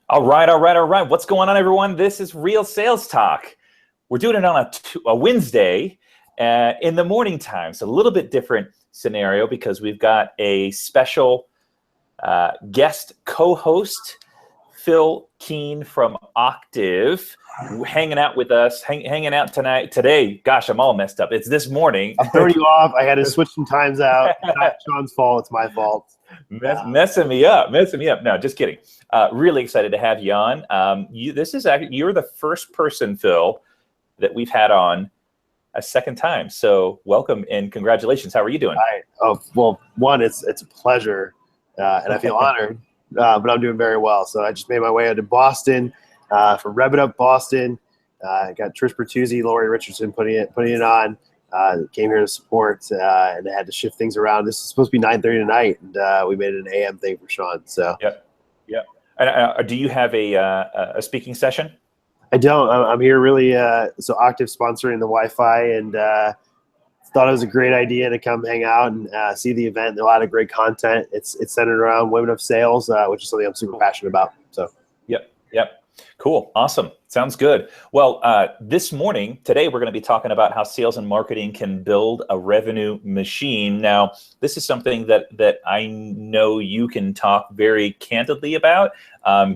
All right, all right, all right. What's going on, everyone? This is Real Sales Talk. We're doing it on a Wednesday in the morning time. It's a little bit different scenario because we've got a special guest co-host, Phill Keene from Octive, hanging out with us, hanging out today. Gosh, I'm all messed up. It's this morning. I'm throwing you off. I had to switch some times out. It's not Sean's fault. It's my fault. Messing me up. No, just kidding. Really excited to have you on. You're the first person, Phill, that we've had on a second time. So welcome and congratulations. How are you doing? Well, one, it's a pleasure, and I feel honored. But I'm doing very well. So I just made my way out to Boston from Rev It Up Boston. I got Trish Bertuzzi, Lori Richardson putting it on. Came here to support, and I had to shift things around. This is supposed to be 9:30 tonight, and we made it an AM thing for Sean. So Yep. Do you have a speaking session? I don't. I'm here really. So Octave sponsoring the Wi-Fi, and thought it was a great idea to come hang out and see the event. There's a lot of great content. It's centered around women of sales, which is something I'm super passionate about. So Yep. Cool. Awesome. Sounds good. Well, today, we're going to be talking about how sales and marketing can build a revenue machine. Now, this is something that I know you can talk very candidly about.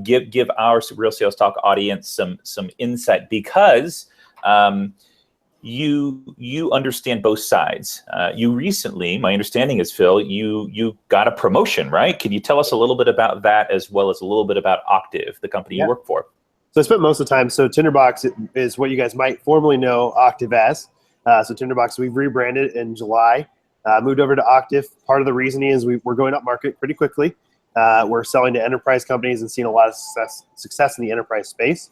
Give our Real Sales Talk audience some insight because you understand both sides. You recently, my understanding is, Phill, you got a promotion, right? Can you tell us a little bit about that as well as a little bit about Octive, the company you work for? So I spent most of the time. So Tinderbox is what you guys might formerly know Octive as. So Tinderbox, we've rebranded in July, moved over to Octive. Part of the reasoning is we're going up market pretty quickly. We're selling to enterprise companies and seeing a lot of success in the enterprise space.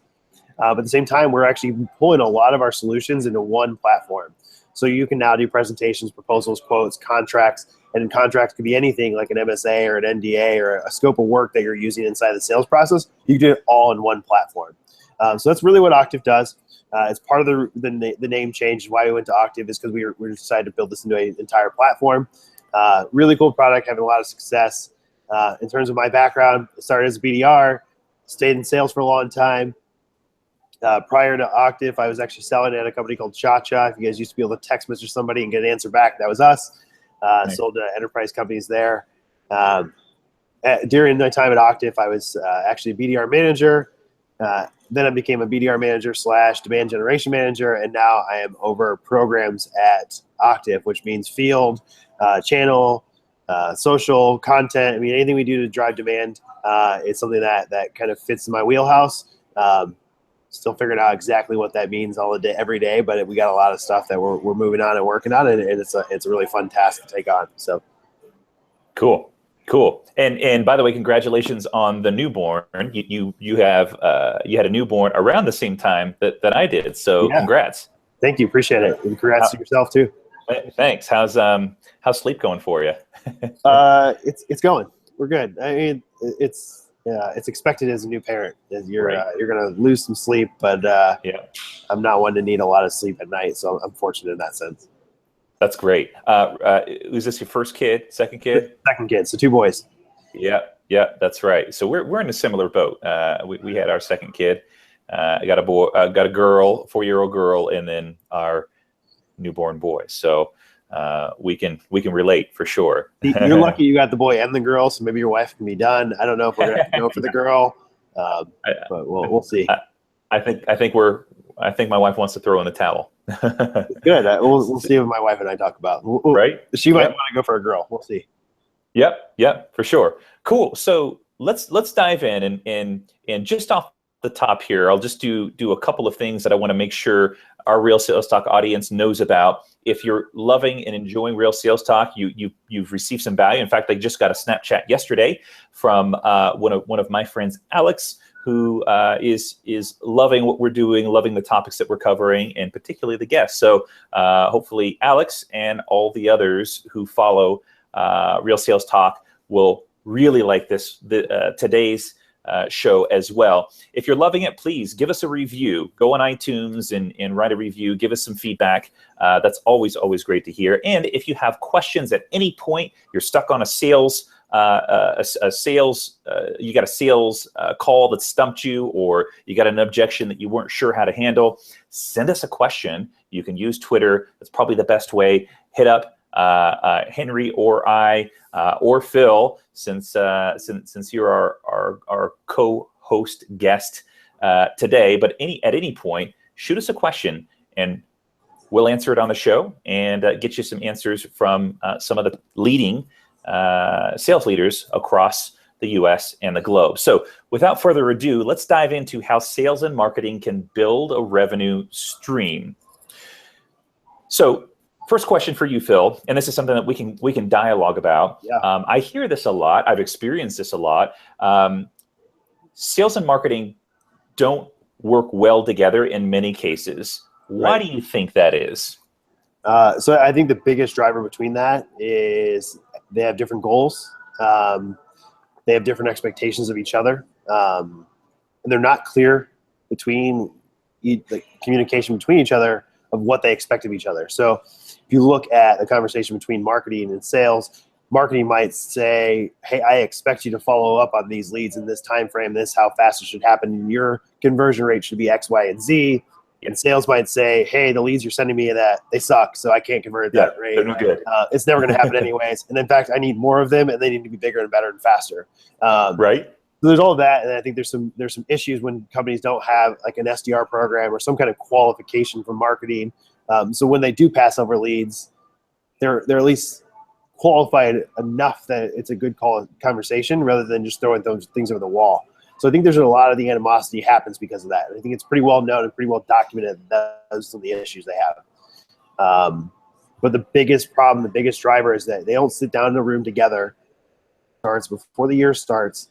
But at the same time, we're actually pulling a lot of our solutions into one platform. So you can now do presentations, proposals, quotes, contracts, and contracts could be anything like an MSA or an NDA or a scope of work that you're using inside the sales process. You can do it all in one platform. So that's really what Octive does. It's part of the name change. Why we went to Octive is because we decided to build this into an entire platform. Really cool product, having a lot of success. In terms of my background, I started as a BDR, stayed in sales for a long time. Prior to Octive, I was actually selling at a company called Cha-Cha. If you guys used to be able to text message somebody and get an answer back, that was us. Nice. Sold to enterprise companies there. During my time at Octive, I was actually a BDR manager. Then I became a BDR manager / demand generation manager, and now I am over programs at Octive, which means field, channel, social, content. I mean, anything we do to drive demand is something that kind of fits in my wheelhouse. Still figuring out exactly what that means every day, but we got a lot of stuff that we're moving on and working on, and it's a really fun task to take on. So cool. And by the way, congratulations on the newborn. You had a newborn around the same time that I did. So yeah. Congrats. Thank you, appreciate it. And congrats to yourself too. Thanks. How's sleep going for you? It's going. We're good. I mean, it's expected as a new parent. You're gonna lose some sleep, but I'm not one to need a lot of sleep at night, so I'm fortunate in that sense. That's great. Was this your first kid, second kid? Second kid, so 2 boys. Yeah, that's right. So we're in a similar boat. We had our second kid. I got a girl, 4-year-old girl, and then our newborn boy. So we can relate for sure. You're lucky you got the boy and the girl, so maybe your wife can be done. I don't know if we're gonna have to go for the girl, but we'll see. I think my wife wants to throw in the towel. Good. We'll see what my wife and I talk about. Right? She might want to go for a girl. We'll see. Yep, for sure. Cool. So let's dive in and just off the top here, I'll just do a couple of things that I want to make sure our Real Sales Talk audience knows about. If you're loving and enjoying Real Sales Talk, you've received some value. In fact, I just got a Snapchat yesterday from one of my friends, Alex, who is loving what we're doing, loving the topics that we're covering, and particularly the guests. So hopefully Alex and all the others who follow Real Sales Talk will really like today's show as well. If you're loving it, please give us a review. Go on iTunes and write a review. Give us some feedback. That's always great to hear. And if you have questions at any point, you're stuck on a sales a sales, you got a sales call that stumped you, or you got an objection that you weren't sure how to handle, send us a question. You can use Twitter. That's probably the best way. Hit up Henry or I or Phill, since you're our co-host guest today. But at any point, shoot us a question, and we'll answer it on the show and get you some answers from some of the leading sales leaders across the U.S. and the globe. So without further ado, let's dive into how sales and marketing can build a revenue stream. So first question for you, Phill, and this is something that we can dialogue about. Yeah. I hear this a lot. I've experienced this a lot. Sales and marketing don't work well together in many cases. Why do you think that is? So I think the biggest driver between that is they have different goals. They have different expectations of each other. And they're not clear between the communication between each other of what they expect of each other. So if you look at the conversation between marketing and sales, marketing might say, hey, I expect you to follow up on these leads in this time frame. This is how fast it should happen. Your conversion rate should be X, Y, and Z. And sales might say, hey, the leads you're sending me, that they suck, so I can't convert that rate. They're no good. It's never going to happen anyways. And in fact, I need more of them, and they need to be bigger and better and faster. Right. So there's all of that, and I think there's some issues when companies don't have like an SDR program or some kind of qualification for marketing. So when they do pass over leads, they're at least qualified enough that it's a good conversation rather than just throwing those things over the wall. So I think there's a lot of the animosity happens because of that. And I think it's pretty well known and pretty well documented that those are some of the issues they have. But the biggest problem, the biggest driver is that they don't sit down in a room together before the year starts,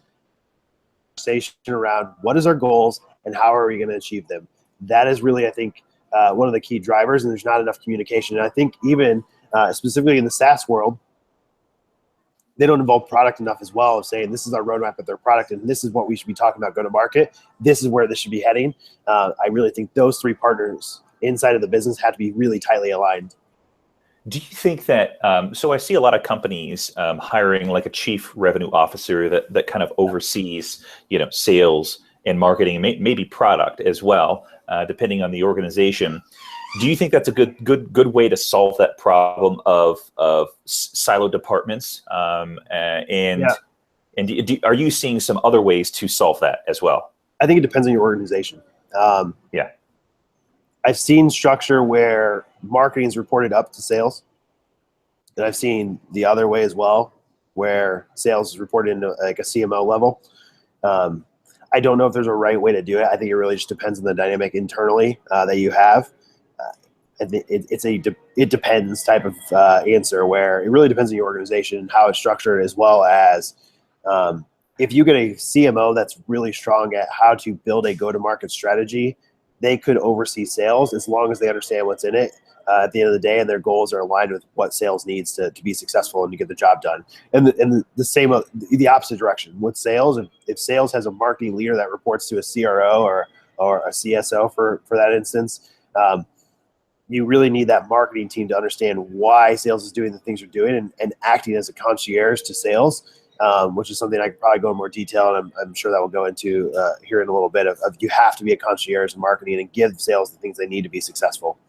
conversation around what is our goals and how are we going to achieve them. That is really, I think, one of the key drivers, and there's not enough communication. And I think even specifically in the SaaS world, they don't involve product enough as well, of saying this is our roadmap of their product and this is what we should be talking about go to market. This is where this should be heading. I really think those three partners inside of the business have to be really tightly aligned. Do you think that, so I see a lot of companies hiring like a chief revenue officer that kind of oversees, sales and marketing, maybe product as well, depending on the organization. Do you think that's a good way to solve that problem of siloed departments? Are you seeing some other ways to solve that as well? I think it depends on your organization. I've seen structure where marketing is reported up to sales, and I've seen the other way as well, where sales is reported into like a CMO level. I don't know if there's a right way to do it. I think it really just depends on the dynamic internally that you have. It depends type of answer, where it really depends on your organization and how it's structured, as well as if you get a CMO that's really strong at how to build a go-to-market strategy, they could oversee sales as long as they understand what's in it at the end of the day, and their goals are aligned with what sales needs to be successful and to get the job done. And the same, the opposite direction with sales. If sales has a marketing leader that reports to a CRO or a CSO for that instance, you really need that marketing team to understand why sales is doing the things you're doing and acting as a concierge to sales, which is something I could probably go in more detail, and I'm sure that we'll go into here in a little bit of you have to be a concierge in marketing and give sales the things they need to be successful.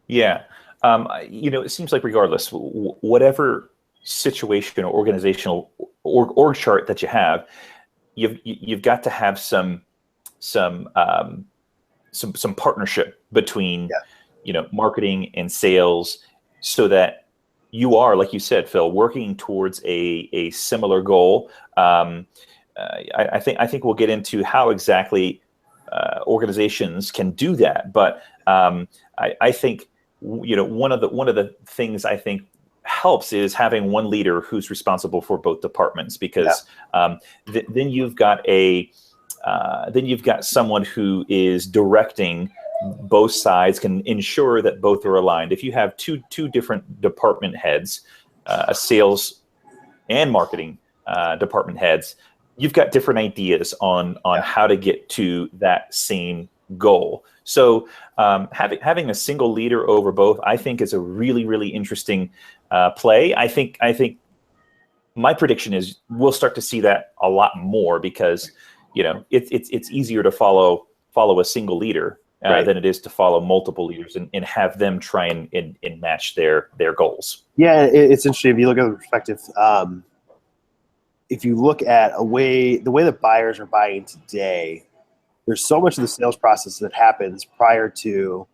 Yeah. It seems like regardless, whatever situation or organizational org chart that you have, you've got to have some partnership between marketing and sales, so that you are, like you said, Phill, working towards a similar goal. I think we'll get into how exactly organizations can do that, but I think one of the things I think helps is having one leader who's responsible for both departments, because then you've got someone who is directing both sides, can ensure that both are aligned. If you have two different department heads, a sales and marketing department heads, you've got different ideas on how to get to that same goal. So having a single leader over both, I think, is a really, really interesting play. I think my prediction is we'll start to see that a lot more because, it's easier to follow a single leader Right. than it is to follow multiple leaders and have them try and match their goals. Yeah, it's interesting if you look at the perspective. If you look at the way that buyers are buying today, there's so much of the sales process that happens prior to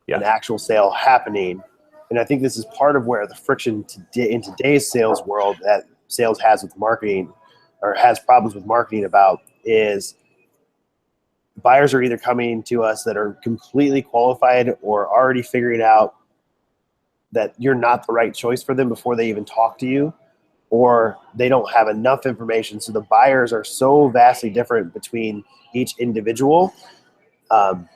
an actual sale happening. And I think this is part of where the friction in today's sales world that sales has with marketing, or has problems with marketing about, is buyers are either coming to us that are completely qualified or already figuring out that you're not the right choice for them before they even talk to you, or they don't have enough information. So the buyers are so vastly different between each individual. And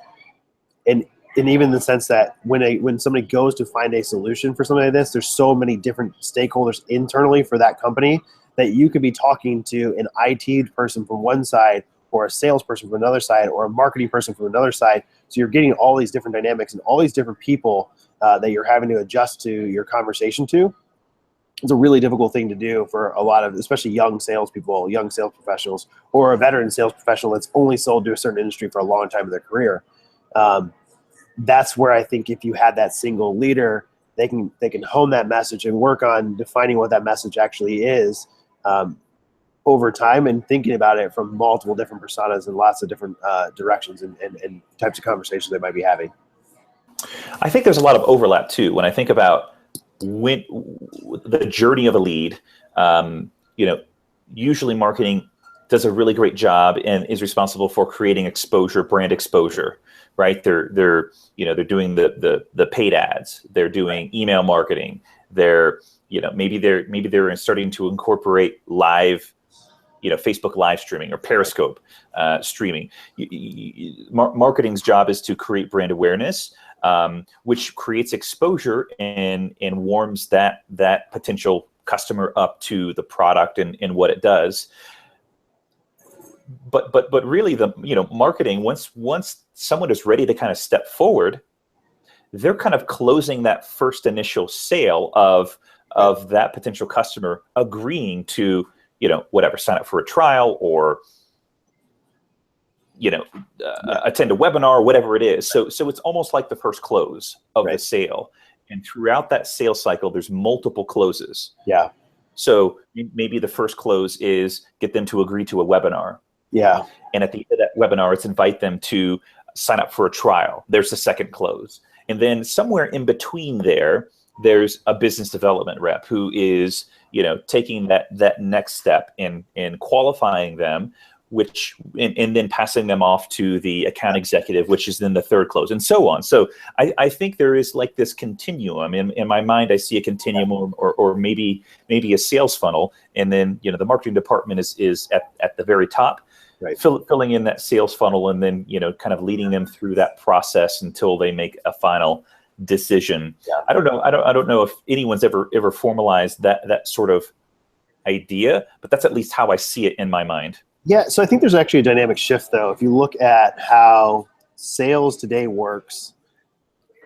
even in the sense that when somebody goes to find a solution for something like this, there's so many different stakeholders internally for that company that you could be talking to an IT person from one side, or a salesperson from another side, or a marketing person from another side. So you're getting all these different dynamics and all these different people that you're having to adjust to your conversation to. It's a really difficult thing to do for a lot of, especially young salespeople, young sales professionals, or a veteran sales professional that's only sold to a certain industry for a long time in their career. That's where I think if you had that single leader, they can hone that message and work on defining what that message actually is over time, and thinking about it from multiple different personas and lots of different directions and types of conversations they might be having. I think there's a lot of overlap too. When I think about the journey of a lead, usually marketing does a really great job and is responsible for creating exposure, brand exposure, right? They're doing the paid ads, they're doing email marketing, maybe they're starting to incorporate live, Facebook live streaming or Periscope streaming. Marketing's job is to create brand awareness, which creates exposure and warms that potential customer up to the product and what it does. But really, marketing, once someone is ready to kind of step forward, they're kind of closing that first initial sale of that potential customer agreeing to whatever, sign up for a trial or attend a webinar, whatever it is. So it's almost like the first close of the sale. And throughout that sales cycle, there's multiple closes. Yeah. So maybe the first close is get them to agree to a webinar. Yeah. And at the end of that webinar, it's invite them to sign up for a trial. There's the second close. And then somewhere in between there's a business development rep who is, taking that next step in qualifying them, and then passing them off to the account executive, which is then the third close, and so on. So I think there is like this continuum. In my mind, I see a continuum or maybe a sales funnel, and then the marketing department is at the very top, right, filling in that sales funnel, and then kind of leading them through that process until they make a final decision. Yeah. I don't know if anyone's ever formalized that sort of idea, but that's at least how I see it in my mind. Yeah, so I think there's actually a dynamic shift, though. If you look at how sales today works,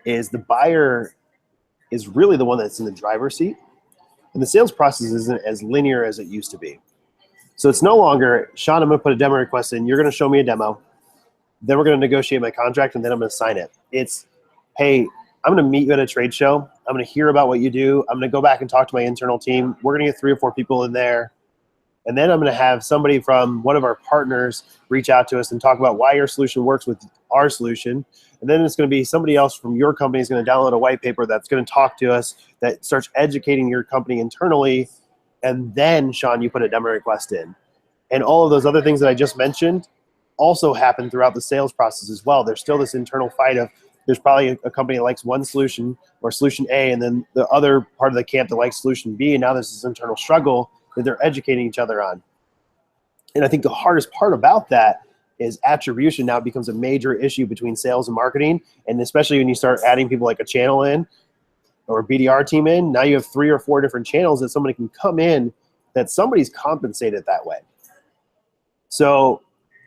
is the buyer is really the one that's in the driver's seat, and the sales process isn't as linear as it used to be. So it's no longer, Sean, I'm going to put a demo request in, you're going to show me a demo, then we're going to negotiate my contract, and then I'm going to sign it. It's, hey, I'm going to meet you at a trade show. I'm going to hear about what you do. I'm going to go back and talk to my internal team. We're going to get 3 or 4 people in there. And then I'm going to have somebody from one of our partners reach out to us and talk about why your solution works with our solution. And then it's going to be somebody else from your company is going to download a white paper that's going to talk to us, that starts educating your company internally. And then, Sean, you put a demo request in. And all of those other things that I just mentioned also happen throughout the sales process as well. There's still this internal fight of, there's probably a company that likes one solution or solution A, and then the other part of the camp that likes solution B. And now there's this internal struggle that they're educating each other on. And I think the hardest part about that is attribution now becomes a major issue between sales and marketing. And especially when you start adding people like a channel in or a BDR team in, now you have 3 or 4 different channels that somebody can come in that somebody's compensated that way. So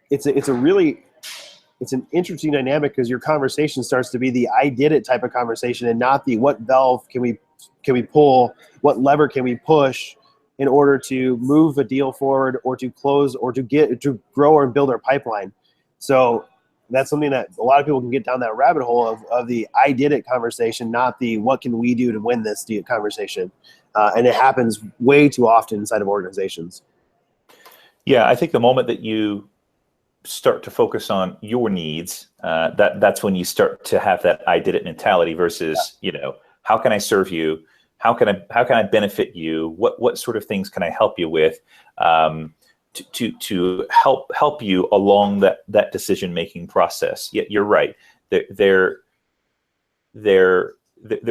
it's an interesting dynamic, because your conversation starts to be the I did it type of conversation, and not the what valve can we pull, what lever can we push in order to move a deal forward or to close or to grow or build our pipeline. So that's something that a lot of people can get down that rabbit hole of the I did it conversation, not the what can we do to win this conversation. And it happens way too often inside of organizations. Yeah, I think the moment that you start to focus on your needs, that's when you start to have that I did it mentality versus, how can I serve you? How can I benefit you? What sort of things can I help you with, to help you along that decision making process? Yeah, you're right. There's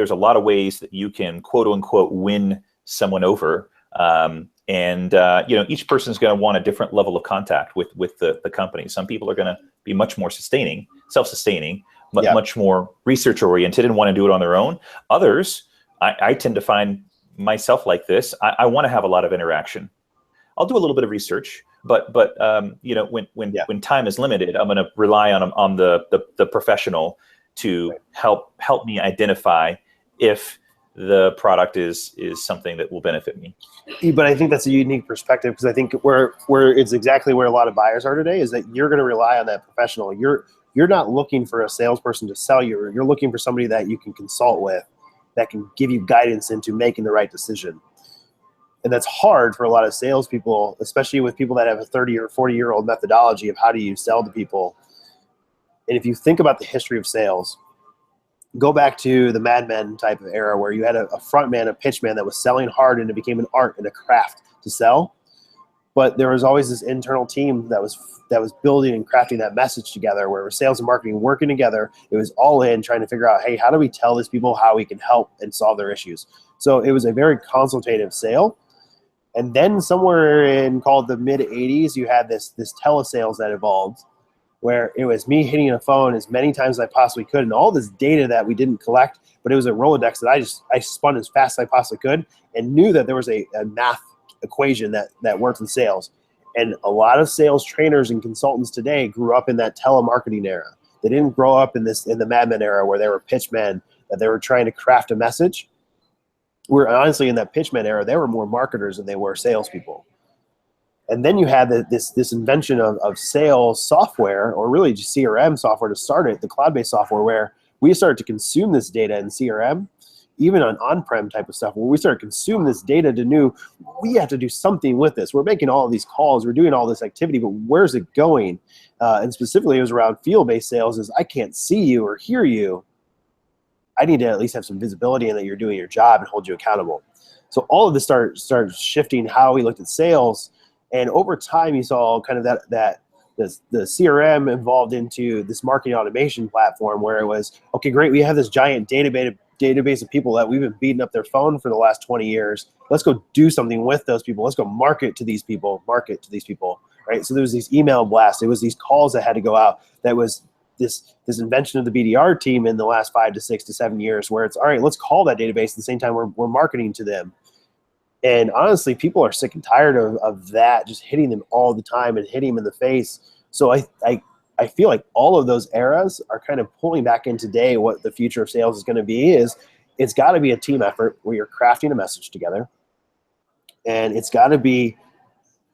a lot of ways that you can quote unquote win someone over. And each person's going to want a different level of contact with the company. Some people are going to be much more self-sustaining, much more research oriented and want to do it on their own. Others, I tend to find myself like this. I want to have a lot of interaction. I'll do a little bit of research, but when time is limited, I'm going to rely on the professional to help me identify if the product is something that will benefit me. But I think that's a unique perspective, because I think where it's exactly where a lot of buyers are today is that you're going to rely on that professional. You're not looking for a salesperson to sell you. You're looking for somebody that you can consult with, that can give you guidance into making the right decision. And that's hard for a lot of salespeople, especially with people that have a 30 or 40-year-old methodology of how do you sell to people. And if you think about the history of sales, go back to the Mad Men type of era where you had a front man, a pitch man that was selling hard, and it became an art and a craft to sell. But there was always this internal team that was building and crafting that message together, where sales and marketing working together. It was all in trying to figure out, hey, how do we tell these people how we can help and solve their issues? So it was a very consultative sale. And then somewhere in called the mid 80s, you had this telesales that evolved, where it was me hitting a phone as many times as I possibly could, and all this data that we didn't collect, but it was a Rolodex that I spun as fast as I possibly could, and knew that there was a math equation that worked in sales. And a lot of sales trainers and consultants today grew up in that telemarketing era. They didn't grow up in the Mad Men era where they were pitchmen, that they were trying to craft a message. We're honestly in that pitchman era, they were more marketers than they were salespeople. And then you had this invention of sales software, or really just CRM software to start it, the cloud-based software, where we started to consume this data in CRM, even on-prem type of stuff, where we started to consume this data to know we have to do something with this. We're making all of these calls, we're doing all this activity, but where's it going? And specifically, it was around field-based sales. Is I can't see you or hear you. I need to at least have some visibility in that you're doing your job and hold you accountable. So all of this started shifting how we looked at sales. And over time, you saw kind of the CRM evolved into this marketing automation platform, where it was, okay, great, we have this giant database of people that we've been beating up their phone for the last 20 years. Let's go do something with those people. Let's go market to these people, right? So there was these email blasts. It was these calls that had to go out. That was this invention of the BDR team in the last 5 to 6 to 7 years, where it's, all right, let's call that database at the same time we're marketing to them. And honestly, people are sick and tired of that, just hitting them all the time and hitting them in the face. So I feel like all of those eras are kind of pulling back in today. What the future of sales is going to be is it's got to be a team effort where you're crafting a message together. And it's got to be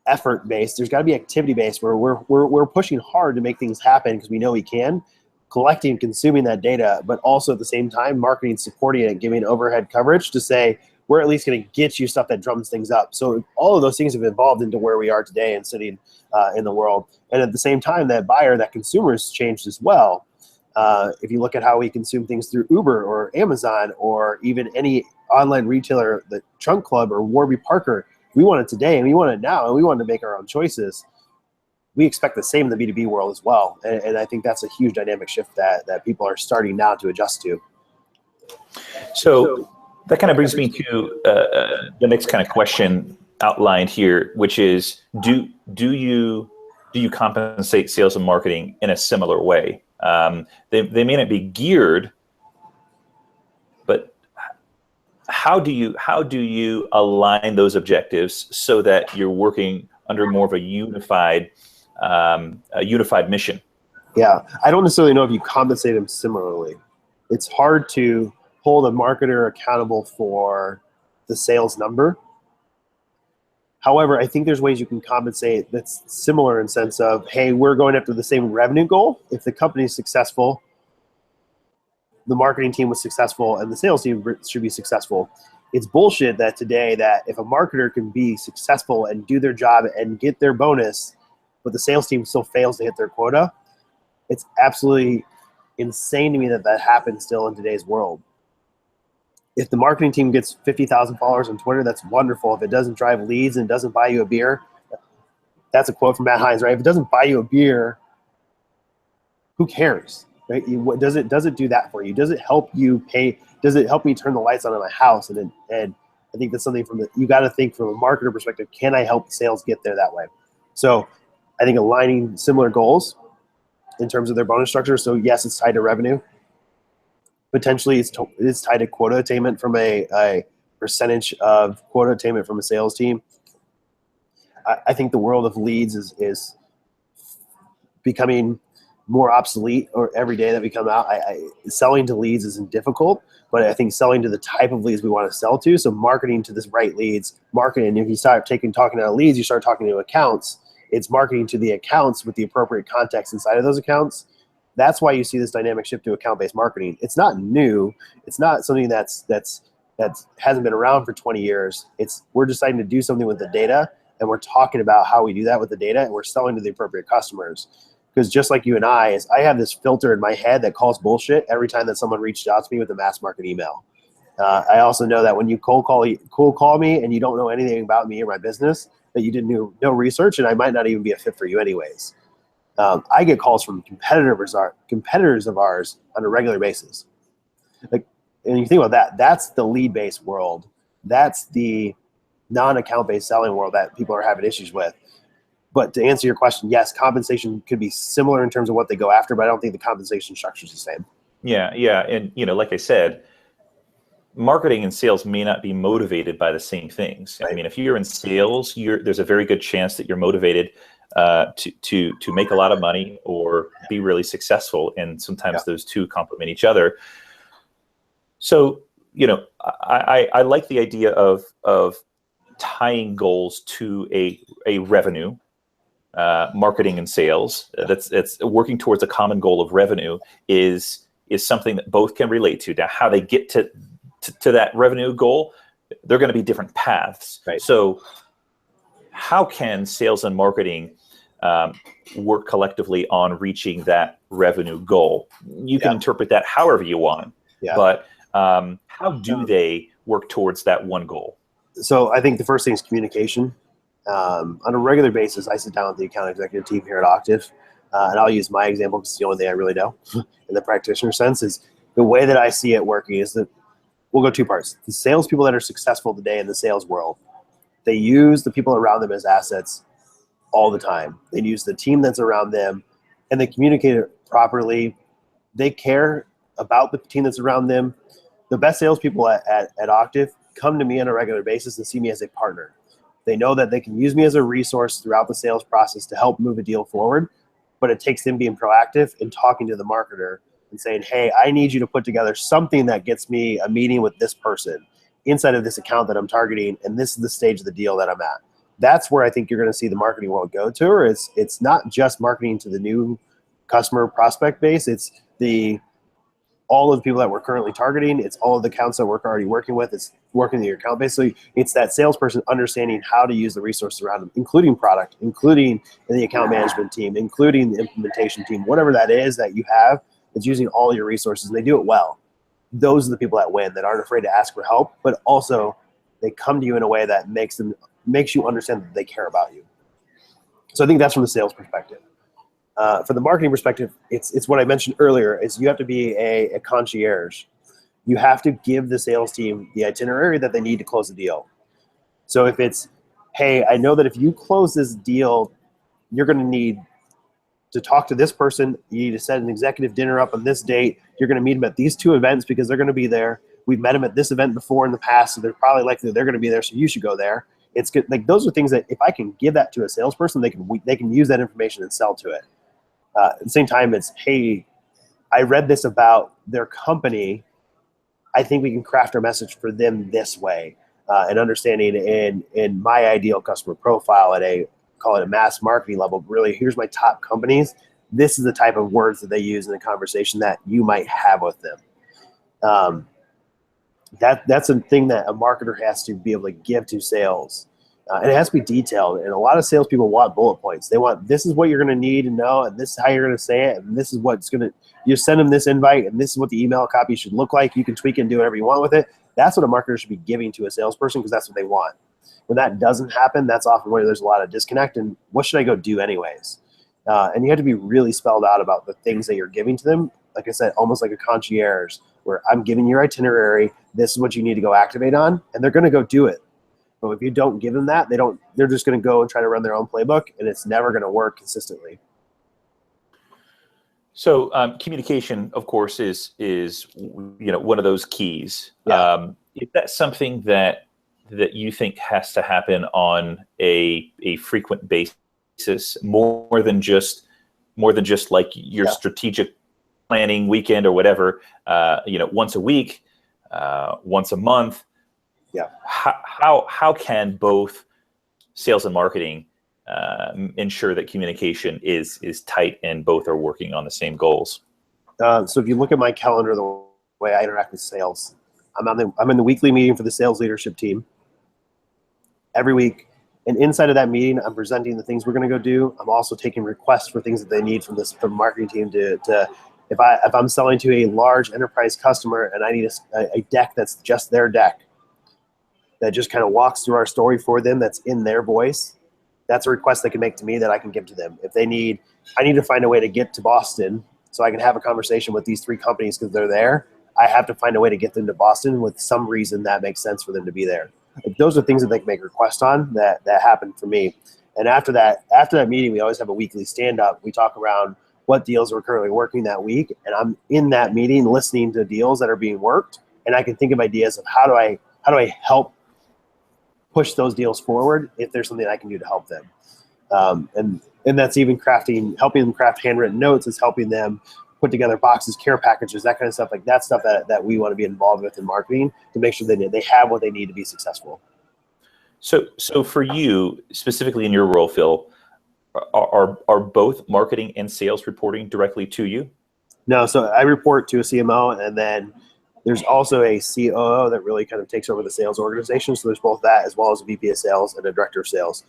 effort-based. There's got to be activity-based, where we're pushing hard to make things happen because we know we can, collecting and consuming that data, but also at the same time, marketing, supporting it, giving overhead coverage to say, we're at least going to get you stuff that drums things up. So all of those things have evolved into where we are today and sitting in the world. And at the same time, that buyer, that consumer has changed as well. If you look at how we consume things through Uber or Amazon or even any online retailer, the Trunk Club or Warby Parker, we want it today and we want it now and we want to make our own choices. We expect the same in the B2B world as well. And I think that's a huge dynamic shift that people are starting now to adjust to. So that kind of brings me to the next kind of question outlined here, which is, do you compensate sales and marketing in a similar way? They may not be geared, but how do you align those objectives so that you're working under more of a unified mission? Yeah, I don't necessarily know if you compensate them similarly. It's hard to hold a marketer accountable for the sales number However, I think there's ways you can compensate that's similar in sense of, hey, we're going after the same revenue goal. If the company is successful, the marketing team was successful, and the sales team should be successful. It's bullshit that today that if a marketer can be successful and do their job and get their bonus, but the sales team still fails to hit their quota, it's absolutely insane to me that that happens still in today's world. If the marketing team gets 50,000 followers on Twitter, that's wonderful. If it doesn't drive leads and doesn't buy you a beer, that's a quote from Matt Hines, right? If it doesn't buy you a beer, who cares, right? Does it do that for you? Does it help you pay? Does it help me turn the lights on in my house? And I think that's something you got to think from a marketer perspective. Can I help sales get there that way? So I think aligning similar goals in terms of their bonus structure. So yes, it's tied to revenue. Potentially it's tied to quota attainment from a percentage of quota attainment from a sales team. I think the world of leads is becoming more obsolete, or every day that we come out. Selling to leads isn't difficult, but I think selling to the type of leads we want to sell to. So marketing to this right leads, marketing. If you start talking to leads, you start talking to accounts. It's marketing to the accounts with the appropriate context inside of those accounts. That's why you see this dynamic shift to account-based marketing. It's not new. It's not something that hasn't been around for 20 years. We're deciding to do something with the data, and we're talking about how we do that with the data, and we're selling to the appropriate customers. Because just like you and I have this filter in my head that calls bullshit every time that someone reached out to me with a mass market email. I also know that when you cold call me and you don't know anything about me or my business, that you didn't do no research, and I might not even be a fit for you anyways. I get calls from competitors of ours on a regular basis. Like, and you think about that, that's the lead-based world. That's the non-account-based selling world that people are having issues with. But to answer your question, yes, compensation could be similar in terms of what they go after, but I don't think the compensation structure is the same. Yeah. And, like I said, marketing and sales may not be motivated by the same things. Right. I mean, if you're in sales, there's a very good chance that you're motivated to make a lot of money or be really successful, and sometimes those two complement each other. So, I like the idea of tying goals to a revenue. Marketing and sales that's working towards a common goal of revenue is something that both can relate to. Now, how they get to that revenue goal, they're going to be different paths. Right. So how can sales and marketing work collectively on reaching that revenue goal? You can interpret that however you want, but how do they work towards that one goal? So I think the first thing is communication. On a regular basis, I sit down with the account executive team here at Octive, and I'll use my example because it's the only thing I really know in the practitioner sense. Is the way that I see it working is that we'll go two parts. The salespeople that are successful today in the sales world, they use the people around them as assets all the time. They use the team that's around them, and they communicate it properly. They care about the team that's around them. The best salespeople at Octive come to me on a regular basis and see me as a partner. They know that they can use me as a resource throughout the sales process to help move a deal forward, but it takes them being proactive and talking to the marketer and saying, hey, I need you to put together something that gets me a meeting with this person inside of this account that I'm targeting, and this is the stage of the deal that I'm at. That's where I think you're going to see the marketing world go to, or it's not just marketing to the new customer prospect base. It's all of the people that we're currently targeting. It's all of the accounts that we're already working with. It's working in your account base. So it's that salesperson understanding how to use the resources around them, including product, including the account management team, including the implementation team, whatever that is that you have, it's using all your resources, and they do it well. Those are the people that win, that aren't afraid to ask for help, but also they come to you in a way that makes you understand that they care about you. So I think that's from the sales perspective. For the marketing perspective, it's what I mentioned earlier, is you have to be a concierge. You have to give the sales team the itinerary that they need to close the deal. So if it's, hey, I know that if you close this deal, you're going to need to talk to this person. You need to set an executive dinner up on this date. You're going to meet them at these two events because they're going to be there. We've met them at this event before in the past, so they're probably likely they're going to be there, so you should go there. It's good. Like, those are things that if I can give that to a salesperson, they can use that information and sell to it. At the same time, it's, hey, I read this about their company. I think we can craft our message for them this way. and understanding in my ideal customer profile at a, call it a mass marketing level. Really, here's my top companies. This is the type of words that they use in the conversation that you might have with them. That's a thing that a marketer has to be able to give to sales. And it has to be detailed. And a lot of salespeople want bullet points. They want, this is what you're going to need to know, and this is how you're going to say it, and this is what's going to, you send them this invite, and this is what the email copy should look like. You can tweak it and do whatever you want with it. That's what a marketer should be giving to a salesperson, because that's what they want. When that doesn't happen, that's often where there's a lot of disconnect. And what should I go do anyways? And you have to be really spelled out about the things that you're giving to them. Like I said, almost like a concierge, where I'm giving your itinerary. This is what you need to go activate on, and they're going to go do it. But if you don't give them that, they're just going to go and try to run their own playbook, and it's never going to work consistently. So communication, of course, is one of those keys. Yeah. Is that something that you think has to happen on a frequent basis, more than just like your strategic planning weekend or whatever? Once a week, once a month. Yeah. How can both sales and marketing ensure that communication is tight and both are working on the same goals? So if you look at my calendar, the way I interact with sales, I'm in the weekly meeting for the sales leadership team every week. And inside of that meeting, I'm presenting the things we're going to go do. I'm also taking requests for things that they need from the marketing team to if I'm selling to a large enterprise customer and I need a deck that's just their deck, that just kind of walks through our story for them, that's in their voice, that's a request they can make to me that I can give to them. If I need to find a way to get to Boston so I can have a conversation with these 3 companies because they're there, I have to find a way to get them to Boston with some reason that makes sense for them to be there. Those are things that they can make requests on that happen for me. And after that meeting, we always have a weekly stand-up. We talk around what deals we're currently working that week, and I'm in that meeting listening to deals that are being worked, and I can think of ideas of how do I help push those deals forward if there's something I can do to help them. And that's even helping them craft handwritten notes, is helping them put together boxes, care packages, that kind of stuff. Like that stuff that we want to be involved with in marketing to make sure they have what they need to be successful. So for you, specifically in your role, Phill, are both marketing and sales reporting directly to you? No, so I report to a CMO, and then there's also a COO that really kind of takes over the sales organization. So there's both that as well as a VP of sales and a director of sales.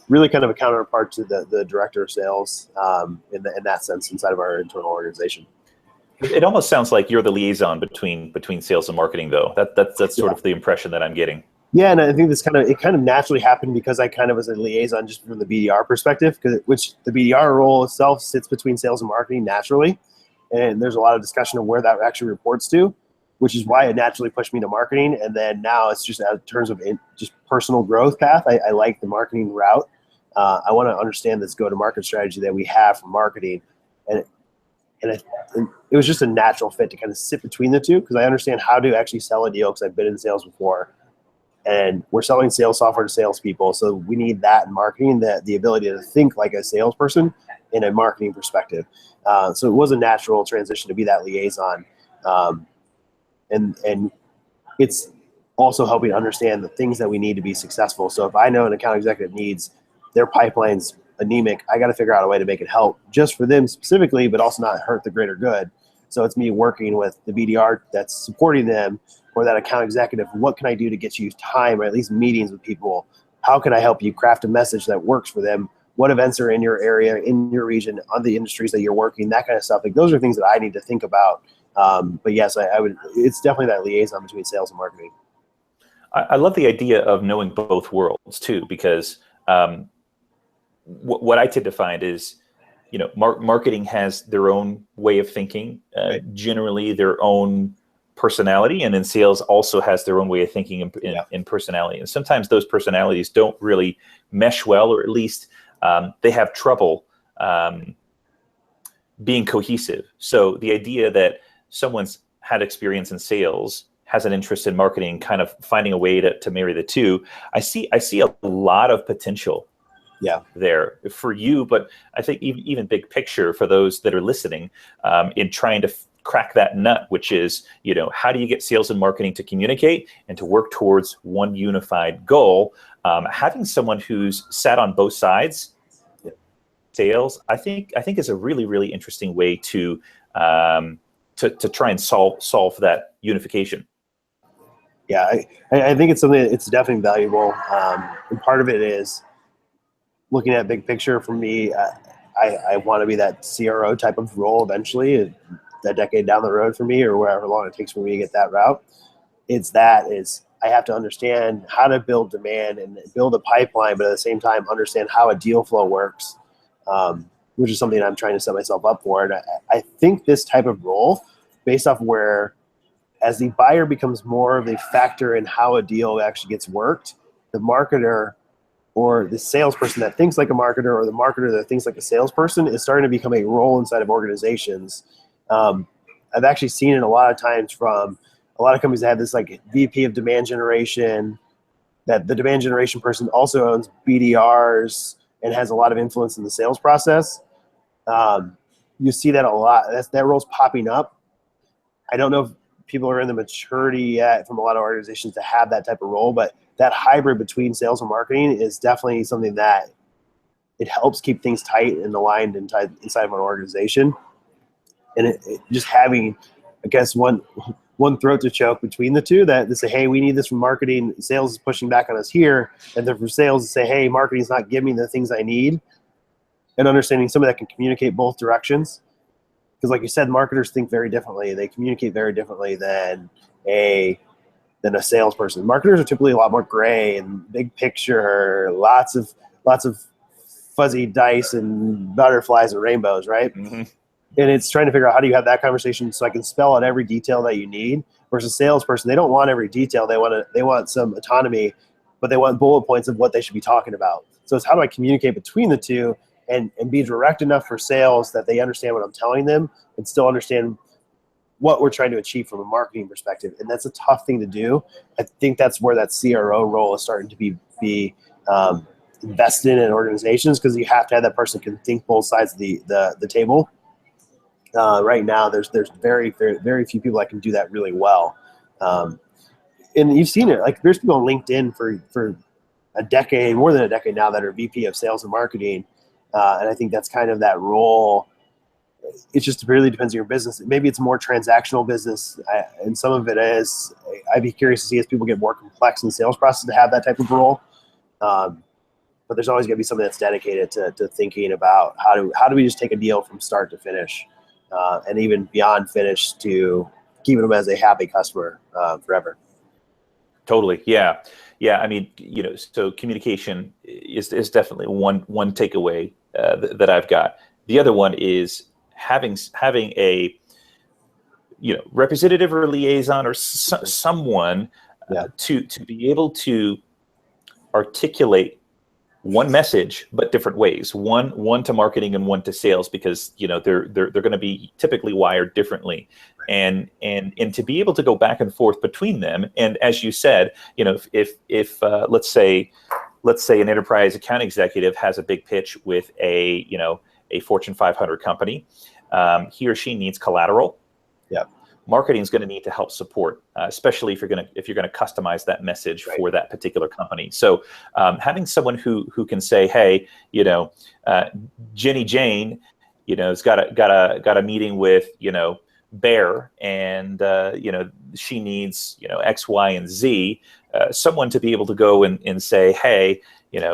Really kind of a counterpart to the director of sales in that sense inside of our internal organization. It almost sounds like you're the liaison between sales and marketing, though. That's sort of the impression that I'm getting. Yeah, and I think it kind of naturally happened because I kind of was a liaison just from the BDR perspective, which the BDR role itself sits between sales and marketing naturally, and there's a lot of discussion of where that actually reports to, which is why it naturally pushed me to marketing. And then now it's just in terms of just personal growth path. I like the marketing route. I want to understand this go-to-market strategy that we have for marketing, and it was just a natural fit to kind of sit between the two, because I understand how to actually sell a deal, because I've been in sales before. And we're selling sales software to salespeople, so we need that in marketing, the ability to think like a salesperson in a marketing perspective. So it was a natural transition to be that liaison, and it's also helping understand the things that we need to be successful. So if I know an account executive needs their pipeline's anemic, I got to figure out a way to make it help just for them specifically, but also not hurt the greater good. So it's me working with the BDR that's supporting them, or that account executive. What can I do to get you time, or at least meetings with people? How can I help you craft a message that works for them? What events are in your area, in your region, on the industries that you're working, that kind of stuff. Like those are things that I need to think about. But yes, I would. It's definitely that liaison between sales and marketing. I love the idea of knowing both worlds too, because what I tend to find is, marketing has their own way of thinking, Right. generally their own personality, and then sales also has their own way of thinking in personality. And sometimes those personalities don't really mesh well, or at least they have trouble being cohesive. So the idea that someone's had experience in sales, has an interest in marketing, kind of finding a way to marry the two, I see a lot of potential there for you. But I think even big picture for those that are listening, in trying crack that nut, which is, how do you get sales and marketing to communicate and to work towards one unified goal? Having someone who's sat on both sides, sales, I think is a really, really interesting way to try and solve that unification. Yeah, I think it's something it's definitely valuable. And part of it is looking at big picture. For me, I want to be that CRO type of role eventually, a decade down the road for me, or wherever long it takes for me to get that route. Is I have to understand how to build demand and build a pipeline, but at the same time understand how a deal flow works, which is something I'm trying to set myself up for. And I think this type of role, based off where, as the buyer becomes more of a factor in how a deal actually gets worked, the marketer or the salesperson that thinks like a marketer, or the marketer that thinks like a salesperson, is starting to become a role inside of organizations. I've actually seen it a lot of times from a lot of companies that have this like VP of demand generation, that the demand generation person also owns BDRs and has a lot of influence in the sales process. You see that a lot. That role's popping up. I don't know if people are in the maturity yet from a lot of organizations to have that type of role, but that hybrid between sales and marketing is definitely something that it helps keep things tight and aligned inside of an organization. And just having, I guess, one throat to choke between the two, that they say, hey, we need this from marketing, sales is pushing back on us here, and then for sales to say, hey, marketing's not giving me the things I need, and understanding somebody that can communicate both directions. Because like you said, marketers think very differently. They communicate very differently than a salesperson. Marketers are typically a lot more gray and big picture, lots of fuzzy dice and butterflies and rainbows, right? Mm-hmm. And it's trying to figure out how do you have that conversation so I can spell out every detail that you need. Versus a salesperson, they don't want every detail. They want some autonomy, but they want bullet points of what they should be talking about. So it's how do I communicate between the two and be direct enough for sales that they understand what I'm telling them and still understand what we're trying to achieve from a marketing perspective. And that's a tough thing to do. I think that's where that CRO role is starting to be invested in organizations, because you have to have that person who can think both sides of the table. Right now, there's very, very, very few people that can do that really well. And you've seen it. Like, there's people on LinkedIn for a decade, more than a decade now, that are VP of sales and marketing. And I think that's kind of that role. It just really depends on your business. Maybe it's more transactional business, and some of it is. I'd be curious to see as people get more complex in the sales process to have that type of role. But there's always going to be something that's dedicated to thinking about how do we just take a deal from start to finish, and even beyond finish, to keeping them as a happy customer forever. Totally. Yeah. I mean, so communication is definitely one takeaway that I've got. The other one is having a representative or liaison or someone to be able to articulate one message but different ways, one to marketing and one to sales, because they're going to be typically wired differently, and to be able to go back and forth between them. And as you said, if let's say an enterprise account executive has a big pitch with a Fortune 500 company, he or she needs collateral. Yeah. Marketing is going to need to help support, especially if you're going to customize that message for that particular company. So having someone who can say, hey, Jenny Jane, has got a meeting with Bear, and she needs X, Y, and Z. Someone to be able to go and say, hey,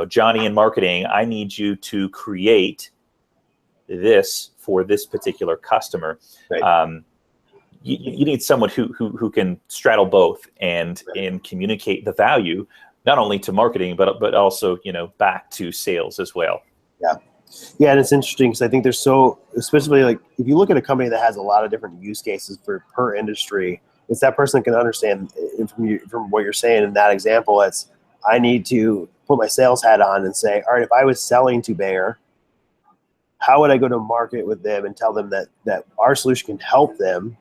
Johnny in marketing, I need you to create this for this particular customer. Right. You need someone who can straddle both and communicate the value, not only to marketing but also back to sales as well. Yeah, and it's interesting because I think there's especially like if you look at a company that has a lot of different use cases per industry, it's that person that can understand from what you're saying in that example. It's I need to put my sales hat on and say, all right, if I was selling to Bayer, how would I go to market with them and tell them that our solution can help them?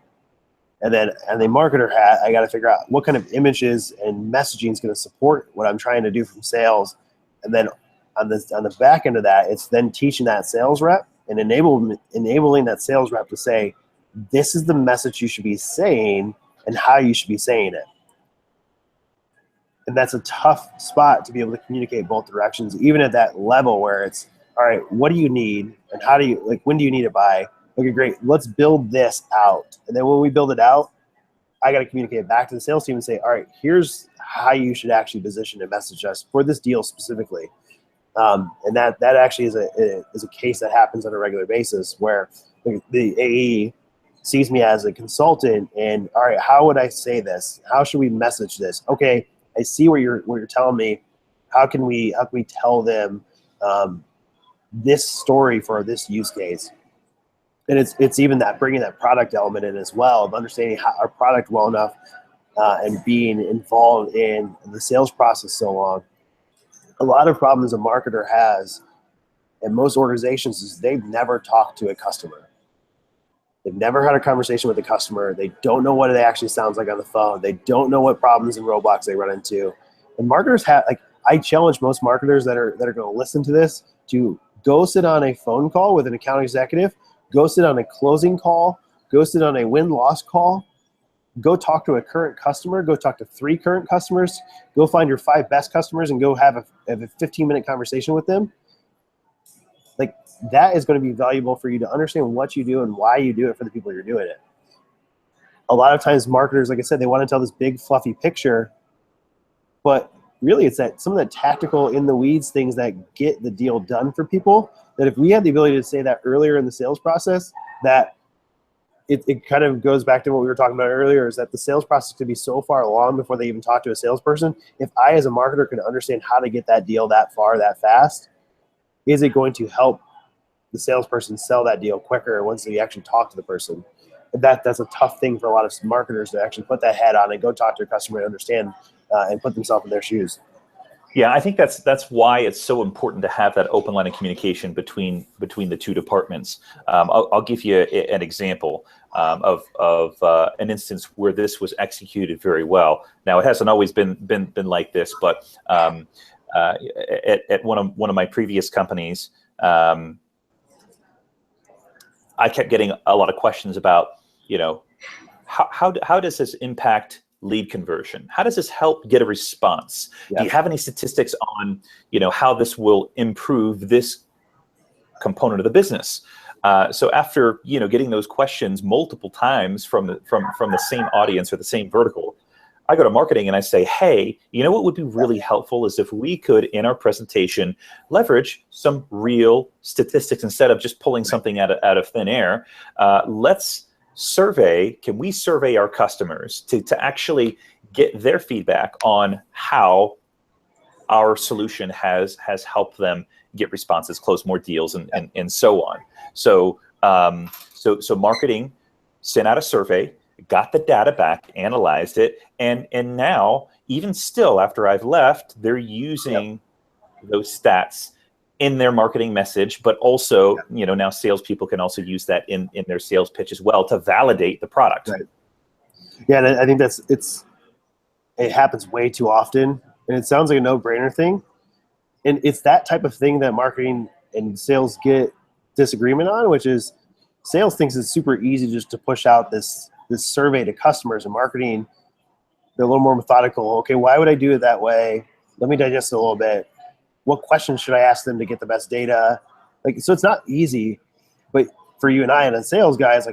And then on the marketer hat, I got to figure out what kind of images and messaging is going to support what I'm trying to do from sales. And then on the back end of that, it's then teaching that sales rep and enabling that sales rep to say, this is the message you should be saying and how you should be saying it. And that's a tough spot to be able to communicate both directions, even at that level where it's, all right, what do you need and how do you, like, when do you need it by? Okay, great, let's build this out. And then when we build it out, I got to communicate back to the sales team and say, all right, here's how you should actually position and message us for this deal specifically. And that actually is a case that happens on a regular basis where the AE sees me as a consultant and, all right, how would I say this? How should we message this? Okay, I see what you're telling me. How can we tell them this story for this use case? And it's even that bringing that product element in as well, of understanding how our product well enough and being involved in the sales process so long. A lot of problems a marketer has, and most organizations, is they've never talked to a customer. They've never had a conversation with a customer. They don't know what it actually sounds like on the phone. They don't know what problems and roadblocks they run into. And marketers have, like, I challenge most marketers that are going to listen to this to go sit on a phone call with an account executive, go sit on a closing call, go sit on a win-loss call, go talk to a current customer, go talk to 3 current customers, go find your 5 best customers and go have a 15-minute conversation with them. Like, that is going to be valuable for you to understand what you do and why you do it for the people you're doing it. A lot of times marketers, like I said, they want to tell this big fluffy picture, but really it's that some of the tactical in the weeds things that get the deal done for people, that if we had the ability to say that earlier in the sales process, that it kind of goes back to what we were talking about earlier, is that the sales process could be so far along before they even talk to a salesperson. If I, as a marketer, can understand how to get that deal that far, that fast, is it going to help the salesperson sell that deal quicker once they actually talk to the person? That's a tough thing for a lot of marketers to actually put that hat on and go talk to a customer and understand and put themselves in their shoes. Yeah, I think that's why it's so important to have that open line of communication between the 2 departments. I'll give you an example of an instance where this was executed very well. Now, it hasn't always been like this, but at one of my previous companies, I kept getting a lot of questions about, how does this impact lead conversion? How does this help get a response? Yeah. Do you have any statistics on, how this will improve this component of the business? So after, getting those questions multiple times from the same audience or the same vertical, I go to marketing and I say, hey, what would be really helpful is if we could, in our presentation, leverage some real statistics instead of just pulling something out of thin air. Can we survey our customers to actually get their feedback on how our solution has helped them get responses, close more deals, and so on. So marketing sent out a survey, got the data back, analyzed it, and now, even still after I've left, they're using those stats in their marketing message, but also, now salespeople can also use that in their sales pitch as well to validate the product. Right. Yeah, and I think it happens way too often, and it sounds like a no-brainer thing. And it's that type of thing that marketing and sales get disagreement on, which is sales thinks it's super easy just to push out this survey to customers, and marketing, they're a little more methodical. Okay, why would I do it that way? Let me digest it a little bit. What questions should I ask them to get the best data? So it's not easy, but for you and I and the sales guys,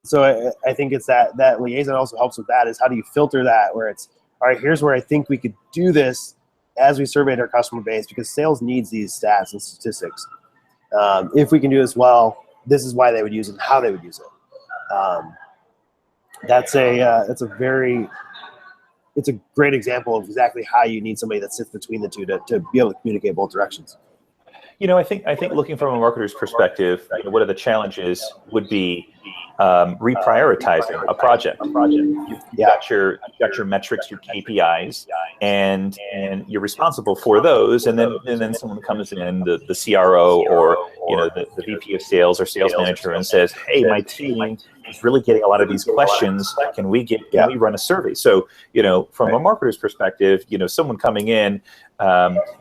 so I think it's that liaison also helps with that, is how do you filter that, where it's, all right, here's where I think we could do this as we surveyed our customer base, because sales needs these stats and statistics. If we can do this well, this is why they would use it and how they would use it. It's a great example of exactly how you need somebody that sits between the two to be able to communicate both directions. I think looking from a marketer's perspective, one of the challenges would be reprioritizing a project. You've got your metrics, your KPIs, and you're responsible for those. And then someone comes in, the CRO or the VP of sales or sales manager, and says, "Hey, my team is really getting a lot of these questions. Can we run a survey?" So from a marketer's perspective, someone coming in,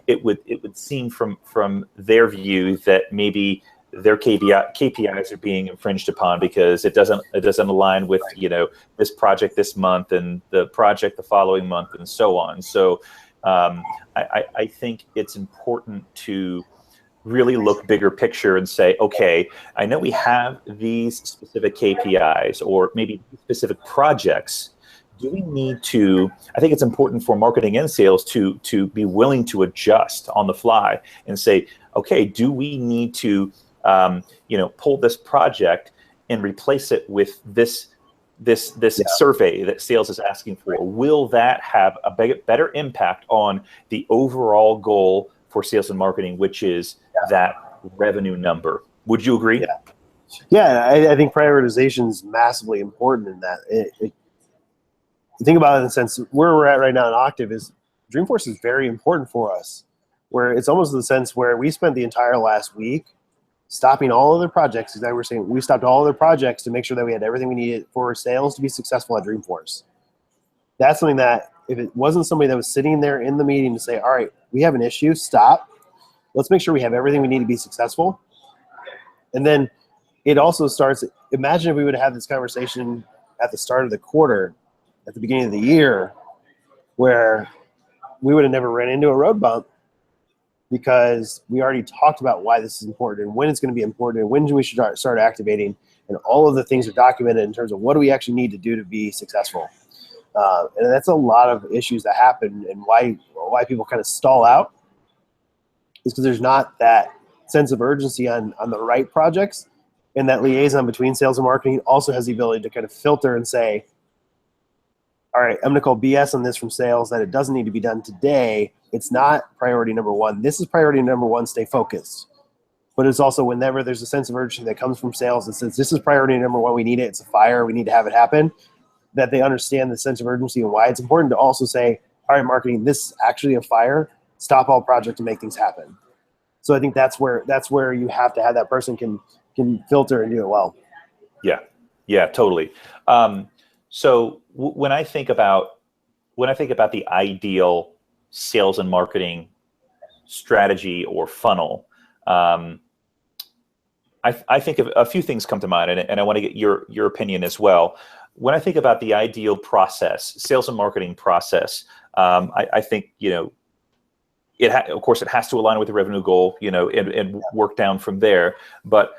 it would seem from their view that maybe their KPIs are being infringed upon because it doesn't align with this project this month and the project the following month and so on. So I think it's important to really look bigger picture and say, okay, I know we have these specific KPIs or maybe specific projects. Do we need to, I think it's important for marketing and sales to be willing to adjust on the fly and say, okay, do we need to pull this project and replace it with this survey that sales is asking for? Will that have a better impact on the overall goal for sales and marketing, which is that revenue number? Would you agree? Yeah, I think prioritization is massively important in that. You think about it in the sense where we're at right now in Octive is Dreamforce is very important for us, where it's almost in the sense where we spent the entire last week stopping all other projects. As I were saying, we stopped all other projects to make sure that we had everything we needed for sales to be successful at Dreamforce. That's something that if it wasn't somebody that was sitting there in the meeting to say, all right, we have an issue, stop. Let's make sure we have everything we need to be successful. And then it also starts, imagine if we would have this conversation at the start of the quarter, at the beginning of the year, where we would have never ran into a road bump because we already talked about why this is important and when it's going to be important and when we should start activating, and all of the things are documented in terms of what do we actually need to do to be successful. And that's a lot of issues that happen, and why people kind of stall out is because there's not that sense of urgency on the right projects, and that liaison between sales and marketing also has the ability to kind of filter and say, all right, I'm going to call BS on this from sales that it doesn't need to be done today. It's not priority number one. This is priority number one, stay focused. But it's also whenever there's a sense of urgency that comes from sales that says this is priority number one, we need it, it's a fire, we need to have it happen, that they understand the sense of urgency and why it's important to also say, all right, marketing, this is actually a fire, stop all projects and make things happen. So I think that's where you have to have that person can filter and do it well. Yeah, totally. So when I think about the ideal sales and marketing strategy or funnel, I think of a few things come to mind, and I want to get your opinion as well. When I think about the ideal process, sales and marketing process, I think of course it has to align with the revenue goal, and work down from there, but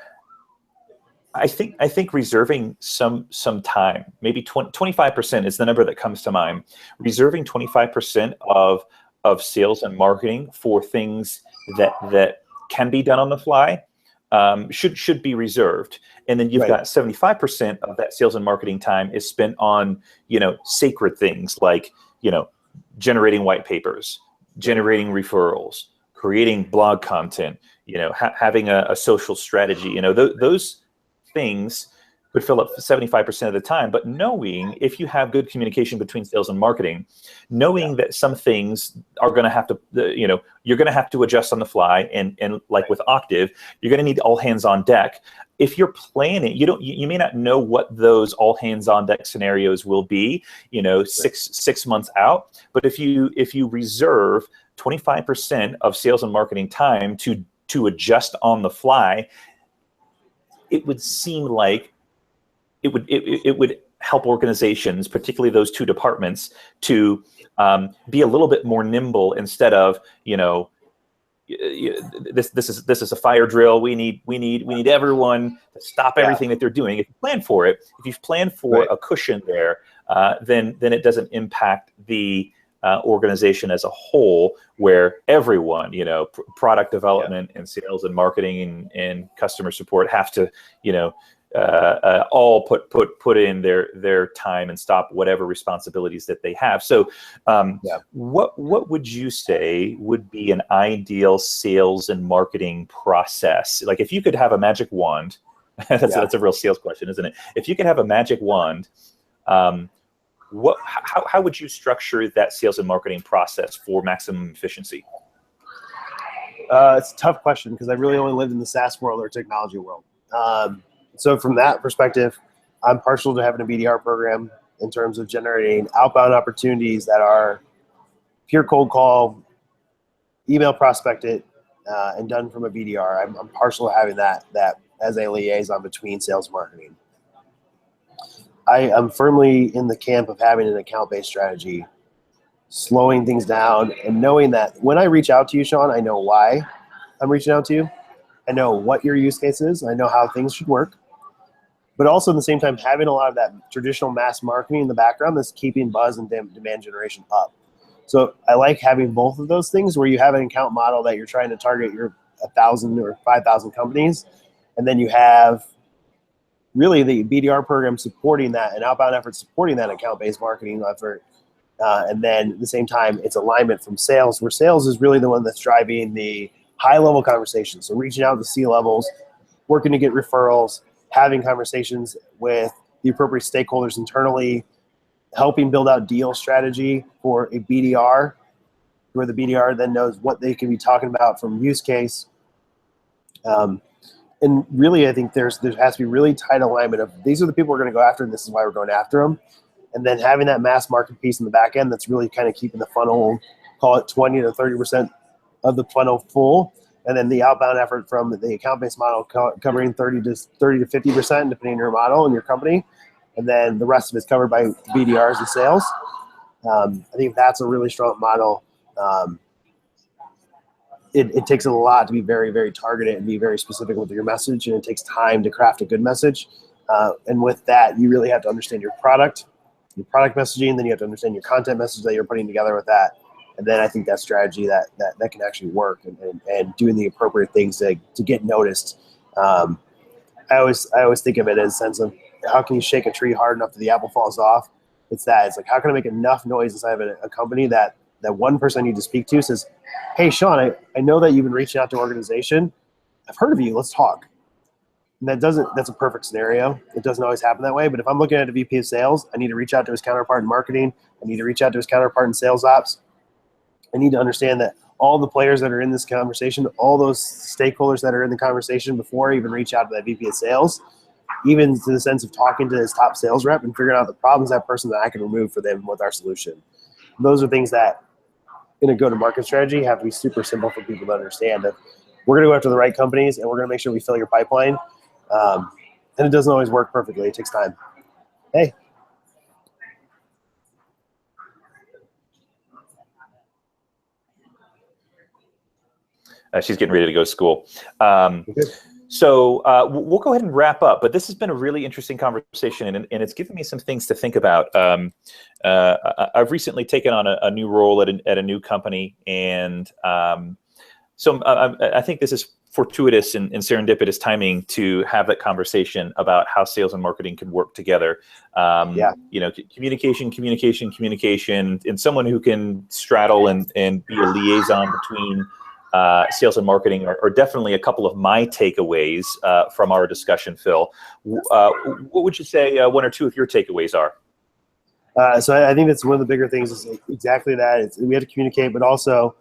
I think reserving some time, maybe 25% is the number that comes to mind. Reserving 25% of sales and marketing for things that can be done on the fly should be reserved. And then you've got 75% of that sales and marketing time is spent on sacred things like generating white papers, generating referrals, creating blog content, having a social strategy. Those things would fill up 75% of the time. But knowing if you have good communication between sales and marketing, knowing that some things are going to have to, you're going to have to adjust on the fly, and like with Octive, you're going to need all hands on deck. If you're planning, you may not know what those all hands on deck scenarios will be, 6 months out. But if you reserve 25% of sales and marketing time to adjust on the fly, it would seem like it would help organizations, particularly those two departments, to be a little bit more nimble instead of this is a fire drill. We need everyone to stop everything that they're doing. If you plan for it, if you've planned for a cushion there, then it doesn't impact the organization as a whole, where everyone, product development and sales and marketing and customer support have to, all put in their time and stop whatever responsibilities that they have. So what would you say would be an ideal sales and marketing process? Like if you could have a magic wand, that's a real sales question, isn't it? If you could have a magic wand, how would you structure that sales and marketing process for maximum efficiency? It's a tough question because I really only lived in the SaaS world or technology world. So from that perspective, I'm partial to having a BDR program in terms of generating outbound opportunities that are pure cold call, email prospected, and done from a BDR. I'm partial to having that as a liaison between sales and marketing. I am firmly in the camp of having an account-based strategy, slowing things down and knowing that when I reach out to you, Sean, I know why I'm reaching out to you. I know what your use case is. I know how things should work. But also at the same time, having a lot of that traditional mass marketing in the background that's keeping buzz and demand generation up. So I like having both of those things where you have an account model that you're trying to target your 1,000 or 5,000 companies, and then you have really the BDR program supporting that and outbound efforts supporting that account-based marketing effort. And then at the same time, it's alignment from sales, where sales is really the one that's driving the high-level conversations. So reaching out to C-levels, working to get referrals, having conversations with the appropriate stakeholders internally, helping build out deal strategy for a BDR, where the BDR then knows what they can be talking about from use case. And really, I think there has to be really tight alignment of these are the people we're going to go after, and this is why we're going after them. And then having that mass market piece in the back end that's really kind of keeping the funnel, call it 20 to 30% of the funnel full. And then the outbound effort from the account-based model covering 30 to 50%, depending on your model and your company. And then the rest of it's covered by BDRs and sales. I think that's a really strong model. It takes a lot to be very, very targeted and be very specific with your message, and it takes time to craft a good message. And with that, you really have to understand your product messaging, then you have to understand your content message that you're putting together with that. And then I think that strategy that can actually work and doing the appropriate things to get noticed. I always think of it as a sense of how can you shake a tree hard enough that the apple falls off? It's like, how can I make enough noise inside of a company that one person I need to speak to says, hey, Sean, I know that you've been reaching out to an organization. I've heard of you. Let's talk. And that's a perfect scenario. It doesn't always happen that way. But if I'm looking at a VP of sales, I need to reach out to his counterpart in marketing. I need to reach out to his counterpart in sales ops. I need to understand that all the players that are in this conversation, all those stakeholders that are in the conversation before I even reach out to that VP of sales, even to the sense of talking to his top sales rep and figuring out the problems that person that I can remove for them with our solution. Those are things that in a go-to-market strategy have to be super simple for people to understand that we're going to go after the right companies and we're going to make sure we fill your pipeline. And it doesn't always work perfectly. It takes time. Hey. She's getting ready to go to school. So we'll go ahead and wrap up. But this has been a really interesting conversation, and it's given me some things to think about. I've recently taken on a new role at a new company, and so I think this is fortuitous and serendipitous timing to have that conversation about how sales and marketing can work together. You know, communication, and someone who can straddle and be a liaison between sales and marketing are definitely a couple of my takeaways from our discussion, Phill. What would you say one or two of your takeaways are? So I think that's one of the bigger things is exactly that. We have to communicate, but also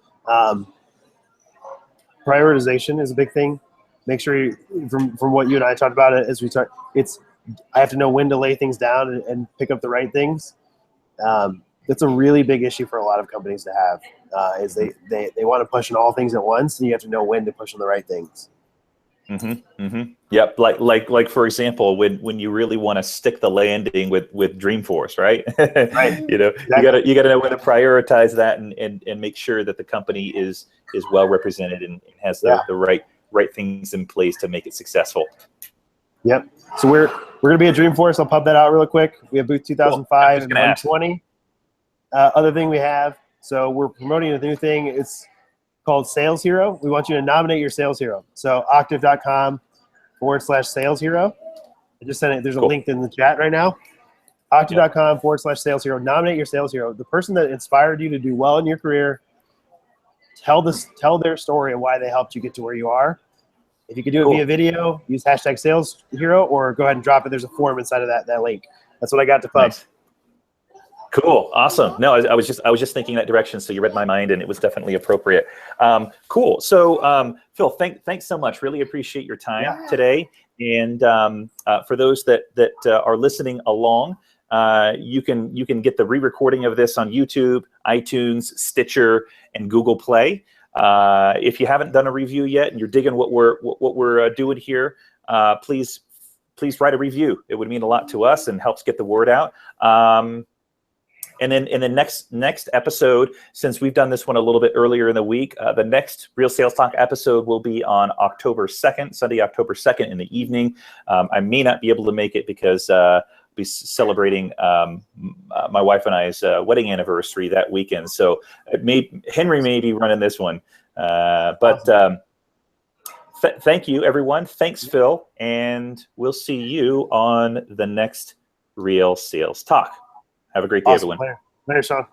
prioritization is a big thing. Make sure from what you and I talked about it as we talk, I have to know when to lay things down and pick up the right things. That's a really big issue for a lot of companies to have. Is they want to push on all things at once, and you have to know when to push on the right things. Yep. Like for example, when you really want to stick the landing with Dreamforce, right? Right. You know, exactly. you gotta know when to prioritize that and make sure that the company is well represented and has the right things in place to make it successful. Yep. So we're gonna be at Dreamforce. I'll pop that out real quick. We have booth 2005 and 120. Other thing we have. So we're promoting a new thing. It's called Sales Hero. We want you to nominate your sales hero. So octive.com/sales hero. I just sent it. There's a link in the chat right now. Octive.com/sales hero. Nominate your sales hero. The person that inspired you to do well in your career. Tell their story and why they helped you get to where you are. If you could do it via video, use hashtag sales hero, or go ahead and drop it. There's a form inside of that link. That's what I got to pub. Nice. Cool. Awesome. No, I was just thinking that direction. So you read my mind, and it was definitely appropriate. Cool. So Phill, thanks so much. Really appreciate your time today. And for those that are listening along, you can get the re-recording of this on YouTube, iTunes, Stitcher, and Google Play. If you haven't done a review yet and you're digging what we're doing here, please write a review. It would mean a lot to us and helps get the word out. And then in the next episode, since we've done this one a little bit earlier in the week, the next Real Sales Talk episode will be on October 2nd, Sunday, October 2nd in the evening. I may not be able to make it because I'll be celebrating my wife and I's wedding anniversary that weekend. So Henry may be running this one. Awesome. Thank you, everyone. Thanks, Phill. And we'll see you on the next Real Sales Talk. Have a great day, awesome. everyone. Later, Sean.